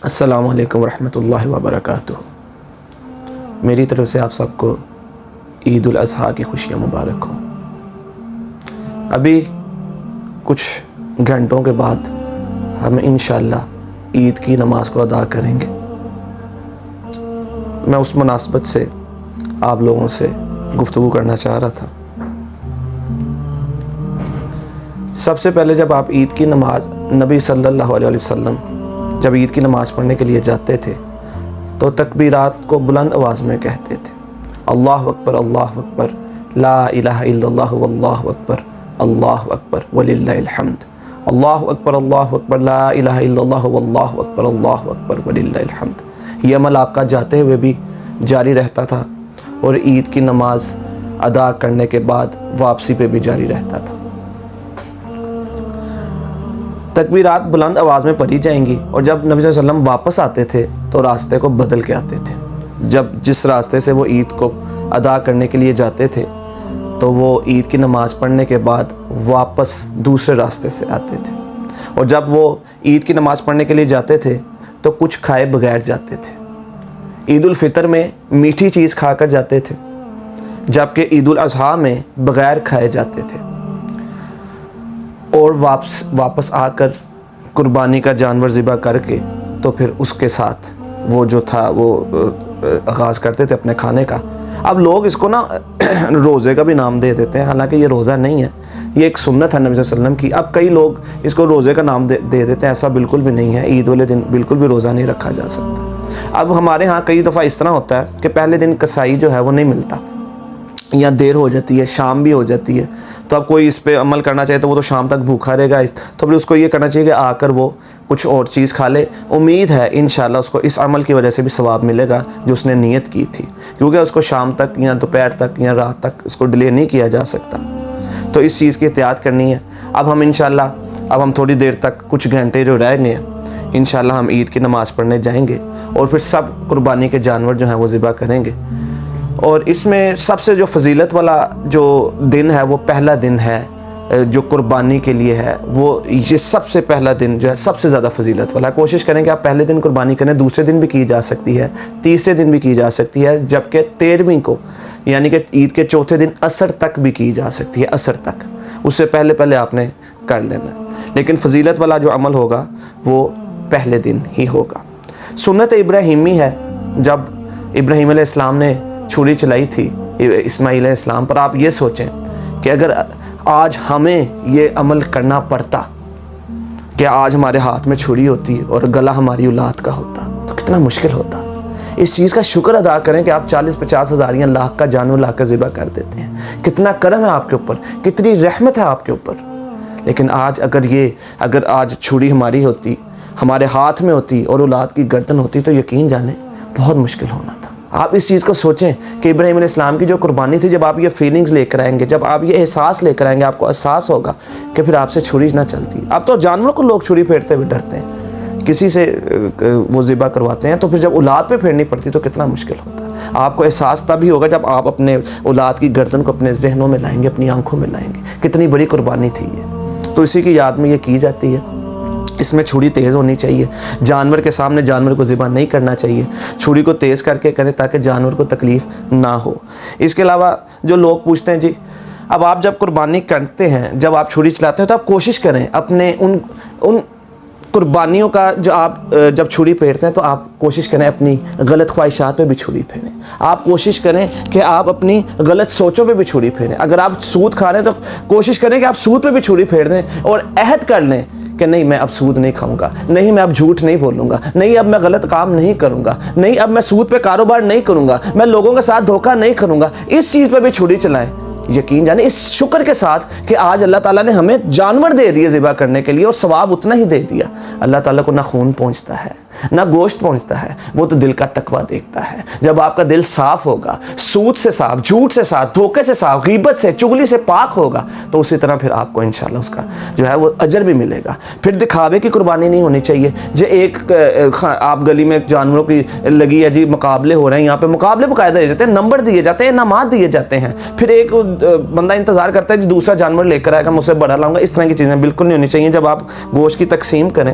السلام علیکم ورحمۃ اللہ وبرکاتہ۔ میری طرف سے آپ سب کو عید الاضحیٰ کی خوشیاں مبارک ہوں۔ ابھی کچھ گھنٹوں کے بعد ہم انشاءاللہ عید کی نماز کو ادا کریں گے۔ میں اس مناسبت سے آپ لوگوں سے گفتگو کرنا چاہ رہا تھا۔ سب سے پہلے جب آپ عید کی نماز نبی صلی اللہ علیہ وسلم جب عید کی نماز پڑھنے کے لیے جاتے تھے تو تکبیرات کو بلند آواز میں کہتے تھے، اللہ اکبر لا الہ الا اللہ واللہ اکبر وللہ الحمد، اللہ اکبر لا الہ الا اللہ واللہ اکبر وللہ الحمد۔ یہ عمل آپ کا جاتے ہوئے بھی جاری رہتا تھا اور عید کی نماز ادا کرنے کے بعد واپسی پہ بھی جاری رہتا تھا۔ تکبیرات بلند آواز میں پڑھی جائیں گی، اور جب نبی صلی اللہ علیہ وسلم واپس آتے تھے تو راستے کو بدل کے آتے تھے۔ جب جس راستے سے وہ عید کو ادا کرنے کے لیے جاتے تھے تو وہ عید کی نماز پڑھنے کے بعد واپس دوسرے راستے سے آتے تھے، اور جب وہ عید کی نماز پڑھنے کے لیے جاتے تھے تو کچھ کھائے بغیر جاتے تھے۔ عید الفطر میں میٹھی چیز کھا کر جاتے تھے، جبکہ عید الاضحیٰ میں بغیر کھائے جاتے تھے، اور واپس آ کر قربانی کا جانور ذبح کر کے تو پھر اس کے ساتھ وہ جو تھا وہ آغاز کرتے تھے اپنے کھانے کا۔ اب لوگ اس کو نا روزے کا بھی نام دے دیتے ہیں، حالانکہ یہ روزہ نہیں ہے، یہ ایک سنت ہے نبی صلی اللہ علیہ وسلم کی۔ اب کئی لوگ اس کو روزے کا نام دے دیتے ہیں، ایسا بالکل بھی نہیں ہے۔ عید والے دن بالکل بھی روزہ نہیں رکھا جا سکتا۔ اب ہمارے ہاں کئی دفعہ اس طرح ہوتا ہے کہ پہلے دن کسائی جو ہے وہ نہیں ملتا، یا دیر ہو جاتی ہے، شام بھی ہو جاتی ہے، تو اب کوئی اس پہ عمل کرنا چاہے تو وہ تو شام تک بھوکا رہے گا، تو پھر اس کو یہ کرنا چاہیے کہ آ کر وہ کچھ اور چیز کھا لے۔ امید ہے انشاءاللہ اس کو اس عمل کی وجہ سے بھی ثواب ملے گا جو اس نے نیت کی تھی، کیونکہ اس کو شام تک یا دوپہر تک یا رات تک اس کو ڈیلے نہیں کیا جا سکتا، تو اس چیز کی احتیاط کرنی ہے۔ اب ہم انشاءاللہ ہم تھوڑی دیر تک کچھ گھنٹے جو رہ گئے ہیں انشاءاللہ ہم عید کی نماز پڑھنے جائیں گے، اور پھر سب قربانی کے جانور جو ہیں وہ ذبح کریں گے۔ اور اس میں سب سے جو فضیلت والا جو دن ہے وہ پہلا دن ہے جو قربانی کے لیے ہے، وہ یہ سب سے پہلا دن جو ہے سب سے زیادہ فضیلت والا ہے۔ کوشش کریں کہ آپ پہلے دن قربانی کریں، دوسرے دن بھی کی جا سکتی ہے، تیسرے دن بھی کی جا سکتی ہے، جبکہ 13ویں کو یعنی کہ عید کے چوتھے دن عصر تک بھی کی جا سکتی ہے، عصر تک، اس سے پہلے آپ نے کر لینا ہے، لیکن فضیلت والا جو عمل ہوگا وہ پہلے دن ہی ہوگا۔ سنت ابراہیمی ہے، جب ابراہیم علیہ السلام نے چھری چلائی تھی اسماعیل علیہ السلام پر، آپ یہ سوچیں کہ اگر آج ہمیں یہ عمل کرنا پڑتا کہ آج ہمارے ہاتھ میں چھری ہوتی اور گلا ہماری اولاد کا ہوتا تو کتنا مشکل ہوتا۔ اس چیز کا شکر ادا کریں کہ آپ 40-50 ہزار یا لاکھ کا جانور لا کر ذبح کر دیتے ہیں، کتنا کرم ہے آپ کے اوپر، کتنی رحمت ہے آپ کے اوپر۔ لیکن آج اگر آج چھری ہماری ہوتی، ہمارے ہاتھ میں ہوتی اور اولاد کی گردن ہوتی تو یقین جانیں بہت مشکل ہونا تھا۔ آپ اس چیز کو سوچیں کہ ابراہیم علیہ السلام کی جو قربانی تھی، جب آپ یہ فیلنگز لے کر آئیں گے، جب آپ یہ احساس لے کر آئیں گے، آپ کو احساس ہوگا کہ پھر آپ سے چھری نہ چلتی۔ اب تو جانوروں کو لوگ چھری پھیرتے ہوئے ڈرتے ہیں، کسی سے وہ ذبح کرواتے ہیں، تو پھر جب اولاد پہ پھیرنی پڑتی تو کتنا مشکل ہوتا۔ آپ کو احساس تب ہی ہوگا جب آپ اپنے اولاد کی گردن کو اپنے ذہنوں میں لائیں گے، اپنی آنکھوں میں لائیں گے، کتنی بڑی قربانی تھی یہ۔ تو اسی کی یاد میں یہ کی جاتی ہے۔ اس میں چھری تیز ہونی چاہیے، جانور کے سامنے جانور کو ذبح نہیں کرنا چاہیے، چھری کو تیز کر کے کریں تاکہ جانور کو تکلیف نہ ہو۔ اس کے علاوہ جو لوگ پوچھتے ہیں جی اب آپ جب قربانی کرتے ہیں، جب آپ چھری چلاتے ہیں تو آپ کوشش کریں اپنے ان قربانیوں کا جو آپ جب چھری پھیرتے ہیں تو آپ کوشش کریں اپنی غلط خواہشات پہ بھی چھری پھیریں، آپ کوشش کریں کہ آپ اپنی غلط سوچوں پہ بھی چھری پھیریں۔ اگر آپ سود کھا رہے ہیں تو کوشش کریں کہ آپ سود پہ بھی چھری پھیر دیں، اور عہد کر لیں کہ نہیں میں اب سود نہیں کھاؤں گا، نہیں میں اب جھوٹ نہیں بولوں گا، نہیں اب میں غلط کام نہیں کروں گا، نہیں اب میں سود پہ کاروبار نہیں کروں گا، میں لوگوں کے ساتھ دھوکہ نہیں کروں گا۔ اس چیز پہ بھی چھری چلائیں، یقین جانیں اس شکر کے ساتھ کہ آج اللہ تعالیٰ نے ہمیں جانور دے دیے ذبح کرنے کے لیے، اور ثواب اتنا ہی دے دیا۔ اللہ تعالیٰ کو نہ خون پہنچتا ہے نہ گوشت پہنچتا ہے، وہ تو دل کا تقویٰ دیکھتا ہے۔ جب آپ کا دل صاف ہوگا، سود سے صاف، جھوٹ سے صاف، دھوکے سے صاف، غیبت سے، چغلی سے پاک ہوگا، تو اسی طرح پھر آپ کو انشاءاللہ اس کا جو ہے وہ اجر بھی ملے گا۔ پھر دکھاوے کی قربانی نہیں ہونی چاہیے۔ جو ایک آپ گلی میں جانوروں کی لگی ہے جی، مقابلے ہو رہے ہیں، یہاں پہ مقابلے باقاعدہ دیے جاتے ہیں، نمبر دیے جاتے ہیں، انعامات دیے جاتے ہیں، پھر ایک بندہ انتظار کرتا ہے جی دوسرا جانور لے کر آئے گا، میں اسے بڑا لاؤں گا۔ اس طرح کی چیزیں بالکل نہیں ہونی چاہیے۔ جب آپ گوشت کی تقسیم کریں